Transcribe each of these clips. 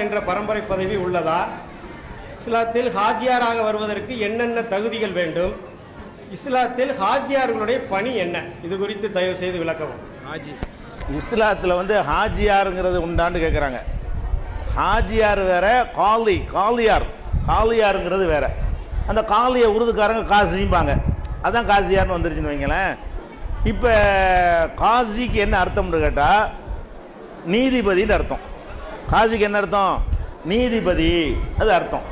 என்ற பரம்பரை பதவி உள்ளதா? இஸ்லாத்தில் ஹாஜியாராக வருவதற்கு என்னென்ன தகுதிகள் வேண்டும்? இஸ்லாத்தில் ஹாஜியார்களுடைய பணி என்ன? இது குறித்து தயவு செய்து விளக்கவும். இஸ்லாத்தில் ஹாஜியாருங்கிறது உண்டான்னு கேட்குறாங்க. ஹாஜியார் வேற, காலியாருங்கிறது வேற. அந்த காலியை உருதுக்காரங்க காசிம்பாங்க, அதான் காசியார்னு வந்துருச்சுன்னு வைங்களேன். இப்போ காசிக்கு என்ன அர்த்தம்னு கேட்டால் நீதிபதினு அர்த்தம். காசிக்கு என்ன அர்த்தம்? நீதிபதி, அது அர்த்தம்.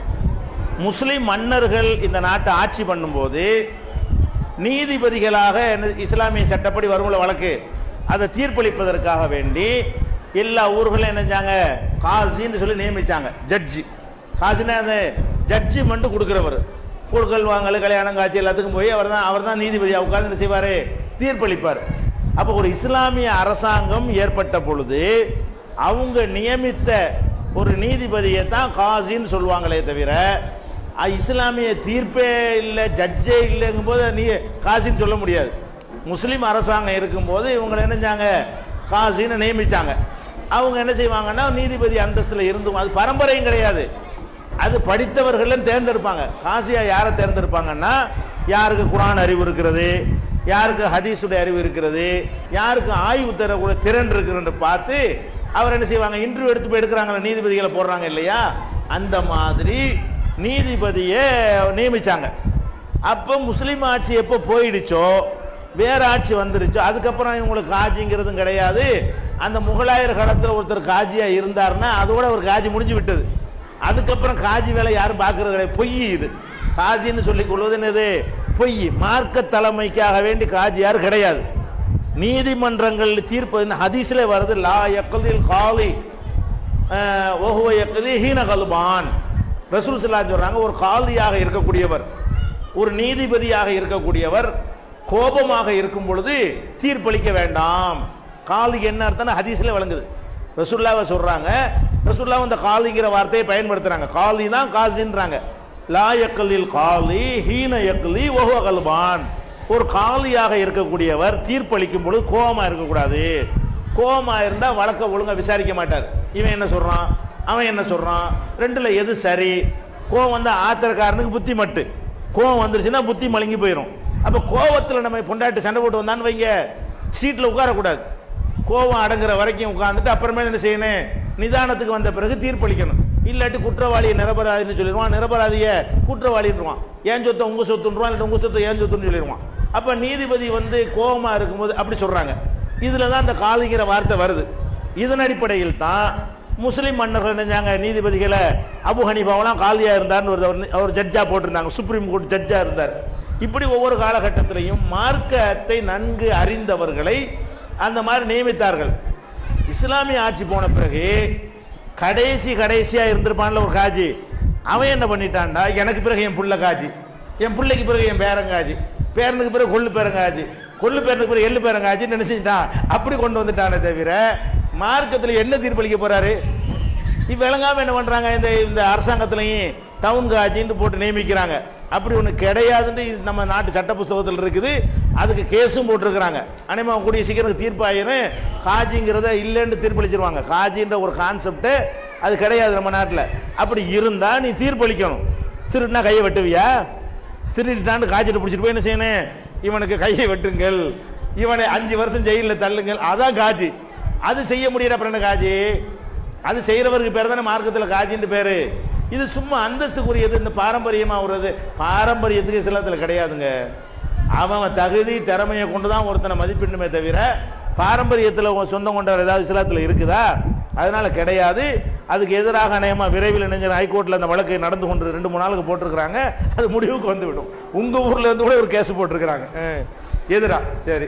முஸ்லிம் மன்னர்கள் இந்த நாட்டை ஆட்சி பண்ணும்போது நீதிபதிகளாக இஸ்லாமிய சட்டப்படி வருமுள்ள வழக்கு அதை தீர்ப்பளிப்பதற்காக வேண்டி எல்லா ஊர்களும் என்ன செஞ்சாங்க? காசின்னு சொல்லி நியமிச்சாங்க. ஜட்ஜி, காசினா அந்த ஜட்ஜிமெண்ட் கொடுக்குறவர். கொடுக்கல் வாங்கல், கல்யாணம், காட்சி எல்லாத்துக்கும் போய் அவர் தான் நீதிபதியாக உட்கார்ந்து என்ன செய்வார்? தீர்ப்பளிப்பார். அப்போ ஒரு இஸ்லாமிய அரசாங்கம் ஏற்பட்ட பொழுது அவங்க நியமித்த ஒரு நீதிபதியை தான் காசின்னு சொல்லுவாங்களே தவிர இஸ்லாமிய தீர்ப்பே இல்லை, ஜட்ஜே இல்லைங்கும் போது நீ காசின்னு சொல்ல முடியாது. முஸ்லீம் அரசாங்கம் இருக்கும்போது இவங்களை என்ன செஞ்சாங்க? காசின்னு நியமித்தாங்க. அவங்க என்ன செய்வாங்கன்னா நீதிபதி அந்தஸ்தில் இருந்தும், அது பரம்பரையும் கிடையாது, அது படித்தவர்களும் தேர்ந்தெடுப்பாங்க. காசியா யாரை தேர்ந்தெடுப்பாங்கன்னா யாருக்கு குர்ஆன் அறிவு இருக்கிறது, யாருக்கு ஹதீஸுடைய அறிவு இருக்கிறது, யாருக்கு ஆய்வு தரக்கூடிய திறன் இருக்குன்னு பார்த்து அவர் என்ன செய்வாங்க? இன்டர்வியூ எடுத்து போய் எடுக்கிறாங்களே, நீதிபதிகளை போடுறாங்க இல்லையா, அந்த மாதிரி நீதிபதியை நியமிச்சாங்க. அப்போ முஸ்லீம் ஆட்சி எப்போ போயிடுச்சோ, வேற ஆட்சி வந்துருச்சோ, அதுக்கப்புறம் இவங்களுக்கு காஜிங்கிறதும் கிடையாது. அந்த முகலாயர் காலத்தில் ஒருத்தர் காஜியா இருந்தாருன்னா அதோட ஒரு காஜி முடிஞ்சு விட்டது. அதுக்கப்புறம் காஜி வேலை யாரும் பார்க்கறது கிடையாது. பொய் இது. காஜின்னு சொல்லிக் கொள்வது என்னது? பொய். மார்க்க தலைமைக்காக வேண்டி காஜியார் கிடையாது. நீதிமன்றங்கள் தீர்ப்பு ஹதீஸ்ல வருது, லா யக்தில் காலி வஹுவ யக்தி ஹீன கல்பான். ரசூல் ஸல்லல்லாஹு அலைஹி சொல்றாங்க, ஒரு காலியாக இருக்கக்கூடியவர், ஒரு நீதிபதியாக இருக்கக்கூடியவர் கோபமாக இருக்கும் பொழுது தீர்ப்பளிக்க வேண்டாம். காலி என்ன அர்த்தம்னா ஹதீஸ்ல வழங்குது. ரசூலுல்லாஹ் சொல்றாங்க, ரசூலுல்லாஹ் அந்த காலிங்கிற வார்த்தையை பயன்படுத்துறாங்க. காலி தான் காசின்றாங்க. லா யக்லில் காலி ஹீன யக்லி வஹுவ கல்பான். ஒரு காலியாக இருக்கக்கூடியவர் தீர்ப்பளிக்கும் பொழுது கோபமா இருக்கக்கூடாது. கோபமா இருந்தா வழக்க ஒழுங்கா விசாரிக்க மாட்டார். இவன் என்ன சொல்றான், அவன் என்ன சொல்றான், ரெண்டுல எது சரி? கோபம் வந்தா ஆத்திரக்காரனுக்கு புத்தி மட்டு, கோபம் வந்துருச்சுன்னா புத்தி மழுங்கி போயிடும். அப்ப கோபத்தில் நம்ம பொண்டாட்டி சண்டை போட்டு வந்தான்னு வைங்க, சீட்டில் உட்காரக்கூடாது. கோபம் அடங்குற வரைக்கும் உட்கார்ந்துட்டு அப்புறமே என்ன செய்யணும்? நிதானத்துக்கு வந்த பிறகு தீர்ப்பளிக்கணும். இல்லாட்டி குற்றவாளியை நிரபராதின்னு சொல்லிடுவான், நிரபராதியை குற்றவாளின்றான். ஏன் சொத்தை உங்க சொத்துன்றான், இல்லாட்டி உங்க சொத்தை ஏன் சொத்துன்னு சொல்லிடுவான். அப்ப நீதிபதி கோபமா இருக்கும்போது அப்படி சொல்றாங்க. இதுல தான் இந்த காலிங்கிற வார்த்தை வருது. இதன் அடிப்படையில் தான் முஸ்லிம் மன்னர்கள் நினைஞ்சாங்க நீதிபதிகளை. அபு ஹனீஃபாவெல்லாம் காலியா இருந்தார்னு அவர் ஜட்ஜா போட்டிருந்தாங்க, சுப்ரீம் கோர்ட் ஜட்ஜா இருந்தார். இப்படி ஒவ்வொரு காலகட்டத்திலையும் மார்க்கத்தை நன்கு அறிந்தவர்களை அந்த மாதிரி நியமித்தார்கள். இஸ்லாமிய ஆட்சி போன பிறகு கடைசியா இருந்திருப்பான்ல ஒரு காஜி, அவன் என்ன பண்ணிட்டான்டா, எனக்கு பிறகு என் புள்ள காஜி, என் பிள்ளைக்கு பிறகு என் பேரங்காஜி, பேரனுக்கு பிறகு கொள்ளு பேரங்காஜி, கொள்ளு பேரனுக்கு பிறகு எள்ளு பேரங்காஜின்னு நினைச்சுட்டான். அப்படி கொண்டு வந்துட்டானே தவிர மார்க்கத்தில் என்ன தீர்ப்பளிக்க போறாரு? இப்போ விளங்காம என்ன பண்றாங்க? இந்த அரசாங்கத்திலையும் டவுன் காஜின்னு போட்டு நியமிக்கிறாங்க. அப்படி ஒன்று கிடையாதுன்னு நம்ம நாட்டு சட்ட புஸ்தகத்தில் இருக்குது. அதுக்கு கேஸும் போட்டிருக்கிறாங்க. அனிமா கூடிய சீக்கிரம் தீர்ப்பாயிரும். காஜிங்கிறத இல்லைன்னு தீர்ப்பளிச்சிருவாங்க. காஜின்ற ஒரு கான்செப்ட் அது கிடையாது நம்ம நாட்டில். அப்படி இருந்தா நீ தீர்ப்பளிக்கணும். திருடினா கையை வெட்டுவியா? திருடிட்டான்னு காஜிட்டு பிடிச்சிட்டு போய் என்ன செய்யணும்? இவனுக்கு கையை வெட்டுங்கள், இவனை 5 வருஷம் ஜெயிலில் தள்ளுங்கள், அதான் காஜி. அது செய்ய முடியற அப்புறம் என்ன காஜி? அது செய்யறவருக்கு பேர் தானே மார்க்கத்தில் காஜின்னு பேரு. இது சும்மா அந்தஸ்துக்குரியது. இந்த பாரம்பரியமா வருது. பாரம்பரியத்துக்கு இஸ்லாத்தில் கிடையாதுங்க. அவன் தகுதி திறமையை கொண்டு தான் ஒருத்தனை மதிப்பிடணுமே தவிர பாரம்பரியத்தில் சொந்தம் கொண்டவர் ஏதாவது இஸ்லாத்தில் இருக்குதா? அதனால கிடையாது. அதுக்கு எதிராக அநேகமா விரைவில் இணைஞ்ச ஹைகோர்ட்ல அந்த வழக்கு நடந்து கொண்டு 2-3 நாளுக்கு போட்டிருக்கிறாங்க. அது முடிவுக்கு வந்துவிடும். உங்க ஊர்ல இருந்து கூட ஒரு கேஸ் போட்டிருக்கிறாங்க எதிரா. சரி.